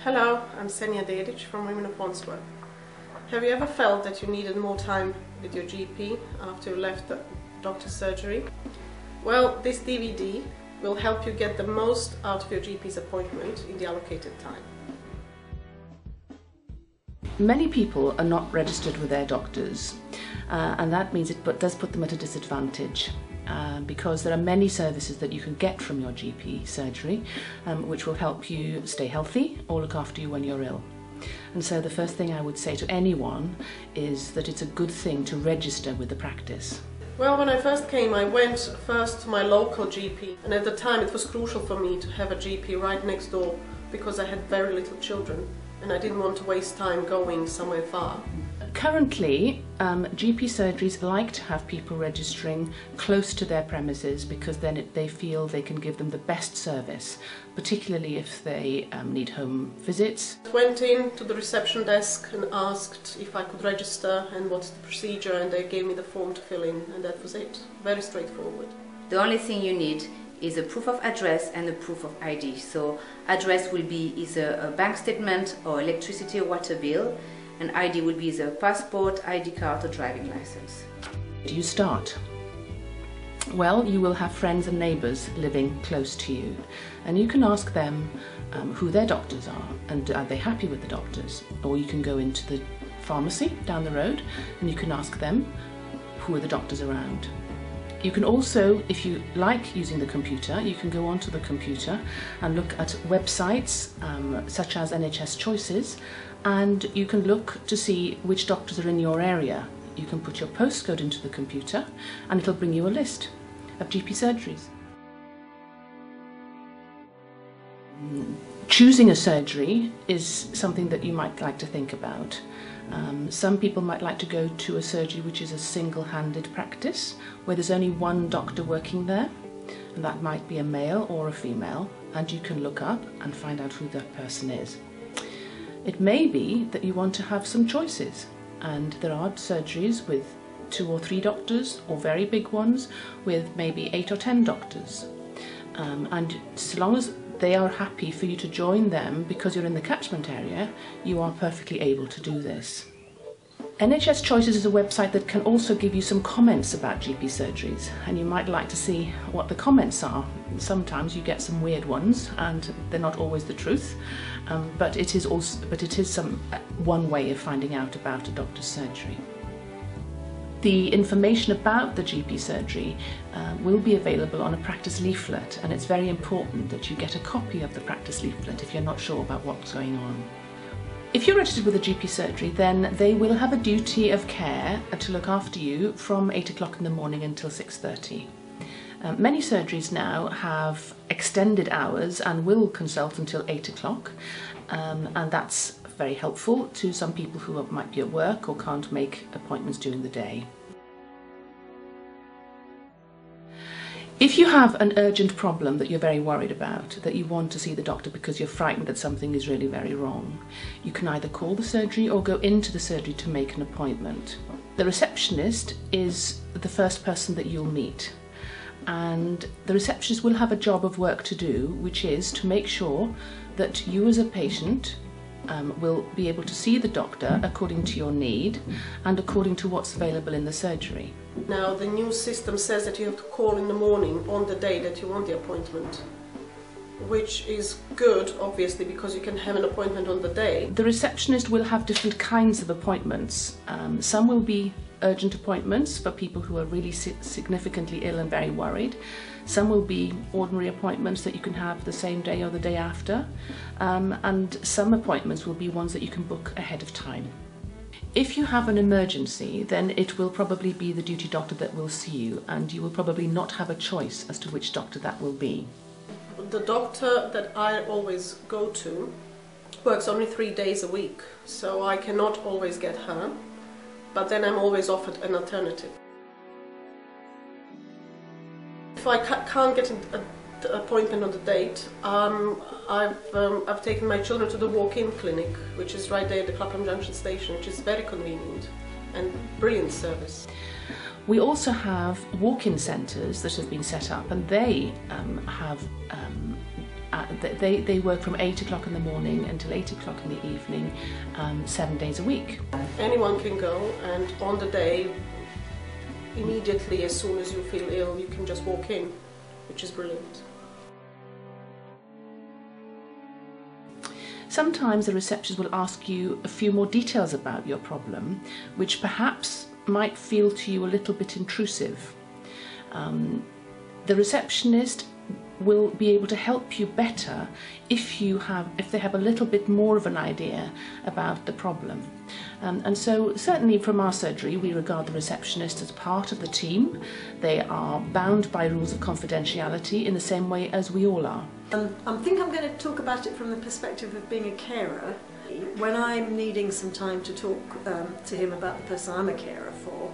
Hello, I'm Sandra from Women of Wandsworth. Have you ever felt that you needed more time with your GP after you left the doctor's surgery? Well, this DVD will help you get the most out of your GP's appointment in the allocated time. Many people are not registered with their doctors, and that means it does put them at a disadvantage. Because there are many services that you can get from your GP surgery which will help you stay healthy or look after you when you're ill. And so the first thing I would say to anyone is that it's a good thing to register with the practice. Well, when I first came, I went first to my local GP, and at the time it was crucial for me to have a GP right next door because I had very little children and I didn't want to waste time going somewhere far. Currently, GP surgeries like to have people registering close to their premises because then they feel they can give them the best service, particularly if they need home visits. I went in to the reception desk and asked if I could register and what's the procedure, and they gave me the form to fill in, and that was it. Very straightforward. The only thing you need is a proof of address and a proof of ID. So address will be either a bank statement or electricity or water bill, and ID will be either a passport, ID card or driving license. Do you start? Well, you will have friends and neighbours living close to you, and you can ask them who their doctors are and are they happy with the doctors. Or you can go into the pharmacy down the road and you can ask them who are the doctors around. You can also, if you like using the computer, you can go onto the computer and look at websites such as NHS Choices, and you can look to see which doctors are in your area. You can put your postcode into the computer and it'll bring you a list of GP surgeries. Choosing a surgery is something that you might like to think about. Some people might like to go to a surgery which is a single-handed practice, where there's only one doctor working there, and that might be a male or a female, and you can look up and find out who that person is. It may be that you want to have some choices, and there are surgeries with 2 or 3 doctors, or very big ones with maybe 8 or 10 doctors. And so long as they are happy for you to join them because you're in the catchment area, you are perfectly able to do this. NHS Choices is a website that can also give you some comments about GP surgeries, and you might like to see what the comments are. Sometimes you get some weird ones and they're not always the truth, but it is one way of finding out about a doctor's surgery. The information about the GP surgery will be available on a practice leaflet, and it's very important that you get a copy of the practice leaflet if you're not sure about what's going on. If you're registered with a GP surgery, then they will have a duty of care to look after you from 8 o'clock in the morning until 6:30. Many surgeries now have extended hours and will consult until 8 o'clock, and that's very helpful to some people who might be at work or can't make appointments during the day. If you have an urgent problem that you're very worried about, that you want to see the doctor because you're frightened that something is really very wrong, you can either call the surgery or go into the surgery to make an appointment. The receptionist is the first person that you'll meet, and the receptionist will have a job of work to do, which is to make sure that you as a patient will be able to see the doctor according to your need and according to what's available in the surgery. Now the new system says that you have to call in the morning on the day that you want the appointment, which is good obviously because you can have an appointment on the day. The receptionist will have different kinds of appointments. Some will be urgent appointments for people who are really significantly ill and very worried. Some will be ordinary appointments that you can have the same day or the day after, and some appointments will be ones that you can book ahead of time. If you have an emergency, then it will probably be the duty doctor that will see you, and you will probably not have a choice as to which doctor that will be. The doctor that I always go to works only 3 days a week, so I cannot always get her, but then I'm always offered an alternative. If I can't get an appointment on the date, I've taken my children to the walk-in clinic, which is right there at the Clapham Junction station, which is very convenient and brilliant service. We also have walk-in centres that have been set up, and they have they work from 8 o'clock in the morning until 8 o'clock in the evening, 7 days a week. Anyone can go, and on the day, immediately as soon as you feel ill, you can just walk in, which is brilliant. Sometimes the receptionist will ask you a few more details about your problem, which perhaps might feel to you a little bit intrusive. The receptionist will be able to help you better if they have a little bit more of an idea about the problem. And so certainly from our surgery we regard the receptionist as part of the team. They are bound by rules of confidentiality in the same way as we all are. I think I'm going to talk about it from the perspective of being a carer. When I'm needing some time to talk to him about the person I'm a carer for,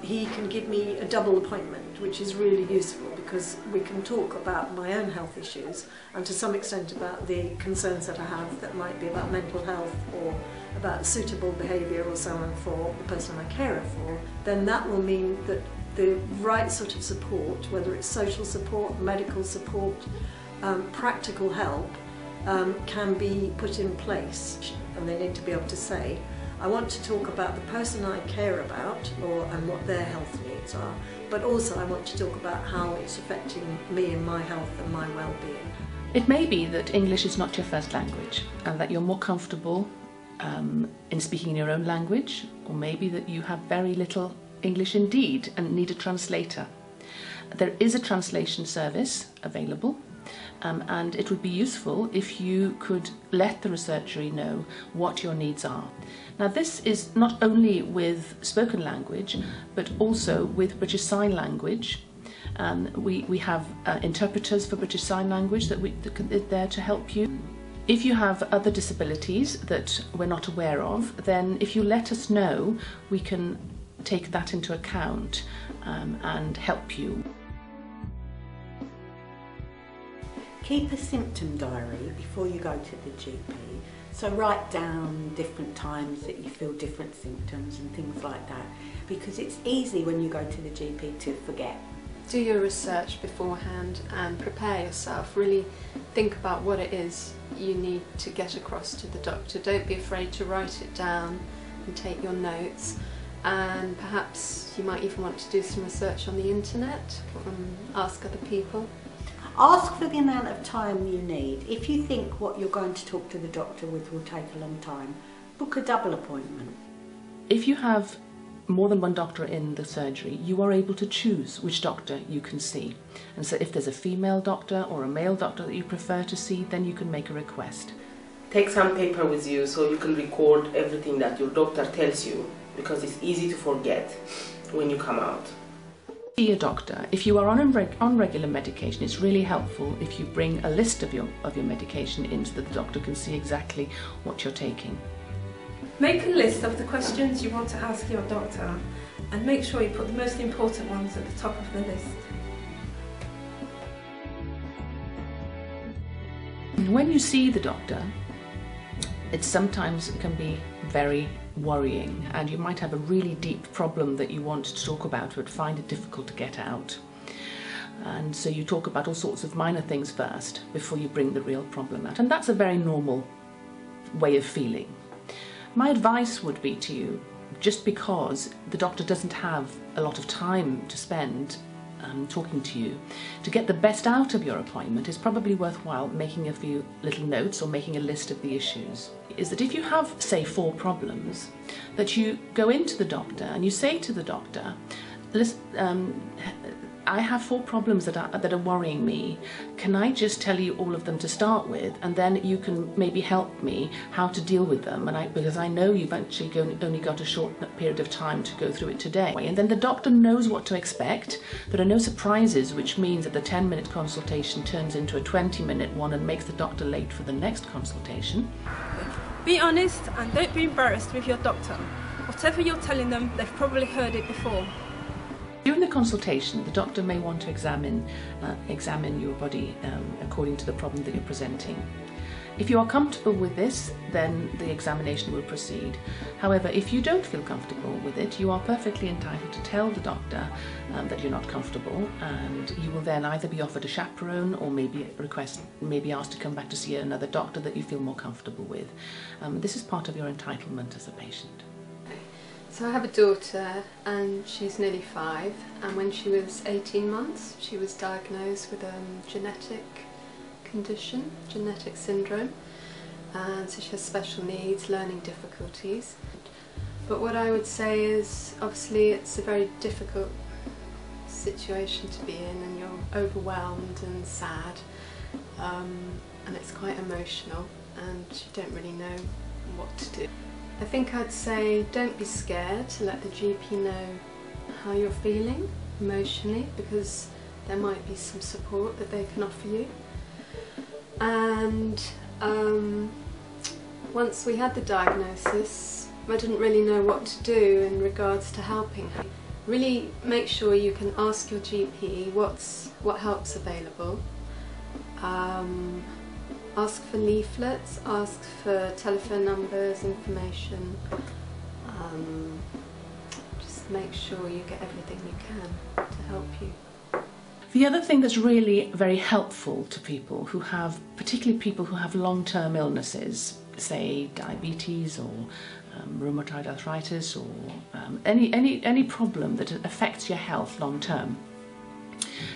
he can give me a double appointment, which is really useful because we can talk about my own health issues and to some extent about the concerns that I have that might be about mental health or about suitable behaviour or so on for the person I'm a carer for. Then that will mean that the right sort of support, whether it's social support, medical support, practical help, can be put in place, and they need to be able to say, I want to talk about the person I care about and what their health needs are, but also I want to talk about how it's affecting me and my health and my well-being. It may be that English is not your first language and that you're more comfortable in speaking in your own language, or maybe that you have very little English indeed and need a translator. There is a translation service available. And it would be useful if you could let the surgery know what your needs are. Now this is not only with spoken language but also with British Sign Language. We have interpreters for British Sign Language that are there to help you. If you have other disabilities that we're not aware of, then if you let us know, we can take that into account and help you. Keep a symptom diary before you go to the GP. So write down different times that you feel different symptoms and things like that, because it's easy when you go to the GP to forget. Do your research beforehand and prepare yourself. Really think about what it is you need to get across to the doctor. Don't be afraid to write it down and take your notes. And perhaps you might even want to do some research on the internet and ask other people. Ask for the amount of time you need. If you think what you're going to talk to the doctor with will take a long time, book a double appointment. If you have more than one doctor in the surgery, you are able to choose which doctor you can see. And so if there's a female doctor or a male doctor that you prefer to see, then you can make a request. Take some paper with you so you can record everything that your doctor tells you, because it's easy to forget when you come out. See a doctor. If you are on regular medication, it's really helpful if you bring a list of your medication in so that the doctor can see exactly what you're taking. Make a list of the questions you want to ask your doctor and make sure you put the most important ones at the top of the list. When you see the doctor, it sometimes can be very worrying, and you might have a really deep problem that you want to talk about but find it difficult to get out. And so you talk about all sorts of minor things first before you bring the real problem out. And that's a very normal way of feeling. My advice would be to you, just because the doctor doesn't have a lot of time to spend talking to you, to get the best out of your appointment, it's probably worthwhile making a few little notes or making a list of the issues. Is that if you have, say, 4 problems, that you go into the doctor and you say to the doctor, listen, I have 4 problems that are worrying me. Can I just tell you all of them to start with, and then you can maybe help me how to deal with them, because I know you've actually only got a short period of time to go through it today. And then the doctor knows what to expect. There are no surprises, which means that the 10-minute consultation turns into a 20-minute one and makes the doctor late for the next consultation. Be honest and don't be embarrassed with your doctor. Whatever you're telling them, they've probably heard it before. During the consultation, the doctor may want to examine your body according to the problem that you're presenting. If you are comfortable with this, then the examination will proceed. However, if you don't feel comfortable with it, you are perfectly entitled to tell the doctor that you're not comfortable, and you will then either be offered a chaperone or maybe asked to come back to see another doctor that you feel more comfortable with. This is part of your entitlement as a patient. So I have a daughter and she's nearly 5, and when she was 18 months she was diagnosed with a genetic condition, genetic syndrome, and so she has special needs, learning difficulties. But what I would say is, obviously it's a very difficult situation to be in, and you're overwhelmed and sad, and it's quite emotional and you don't really know what to do. I think I'd say don't be scared to let the GP know how you're feeling emotionally, because there might be some support that they can offer you. And once we had the diagnosis, I didn't really know what to do in regards to helping her. Really make sure you can ask your GP what help's available. Ask for leaflets, ask for telephone numbers, information. Just make sure you get everything you can to help you. The other thing that's really very helpful to people who have, particularly people who have long-term illnesses, say diabetes or rheumatoid arthritis or any problem that affects your health long-term,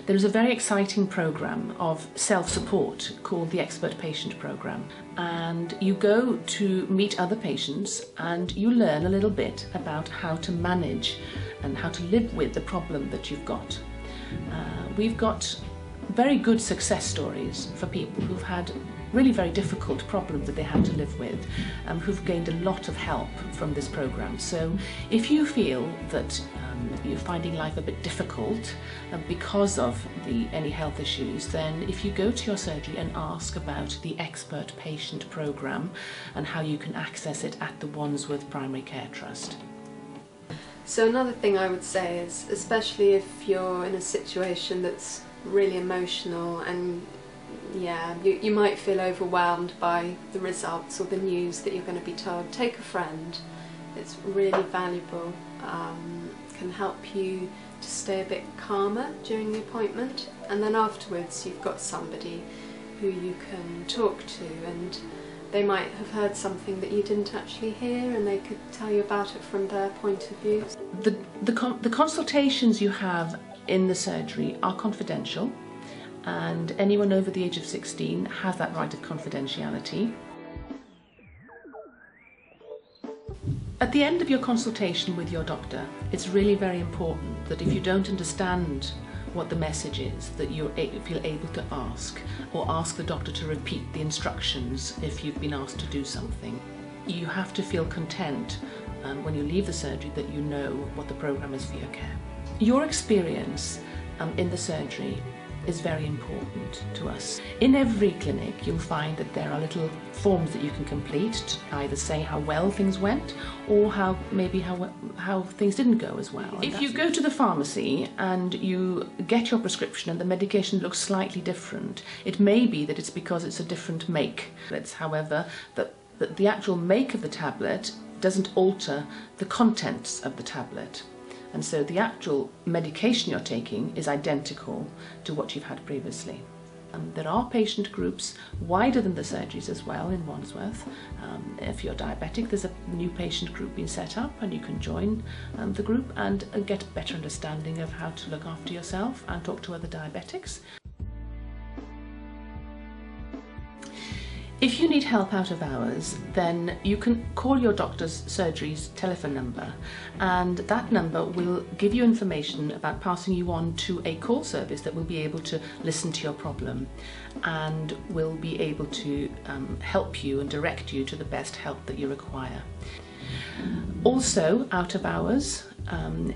there is a very exciting programme of self-support called the Expert Patient Programme, and you go to meet other patients and you learn a little bit about how to manage and how to live with the problem that you've got. We've got very good success stories for people who've had really very difficult problems that they had to live with, who've gained a lot of help from this programme. So if you feel that you're finding life a bit difficult because of any health issues, then if you go to your surgery and ask about the Expert Patient Programme and how you can access it at the Wandsworth Primary Care Trust. So another thing I would say is, especially if you're in a situation that's really emotional and you might feel overwhelmed by the results or the news that you're going to be told, take a friend. It's really valuable, can help you to stay a bit calmer during the appointment, and then afterwards you've got somebody who you can talk to, and they might have heard something that you didn't actually hear and they could tell you about it from their point of view. The consultations you have in the surgery are confidential, and anyone over the age of 16 has that right of confidentiality. At the end of your consultation with your doctor, it's really very important that if you don't understand what the message is, that you feel able to ask, or ask the doctor to repeat the instructions if you've been asked to do something. You have to feel content when you leave the surgery that you know what the programme is for your care. Your experience in the surgery is very important to us. In every clinic you'll find that there are little forms that you can complete to either say how well things went or how things didn't go as well. If you go to the pharmacy and you get your prescription and the medication looks slightly different, it may be that it's because it's a different make. However, that the actual make of the tablet doesn't alter the contents of the tablet. And so the actual medication you're taking is identical to what you've had previously. There are patient groups wider than the surgeries as well in Wandsworth. If you're diabetic, there's a new patient group being set up, and you can join the group and get a better understanding of how to look after yourself and talk to other diabetics. If you need help out of hours, then you can call your doctor's surgery's telephone number, and that number will give you information about passing you on to a call service that will be able to listen to your problem and will be able to help you and direct you to the best help that you require. Also, out of hours,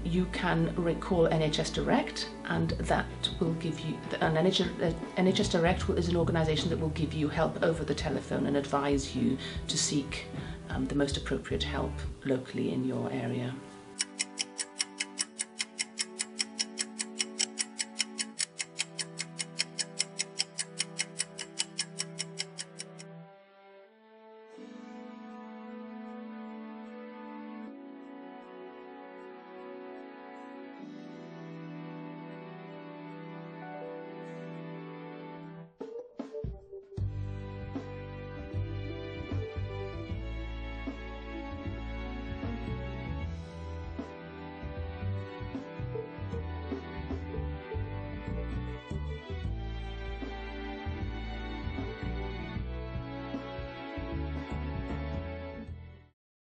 you can call NHS Direct, and that will give you, NHS Direct is an organisation that will give you help over the telephone and advise you to seek the most appropriate help locally in your area.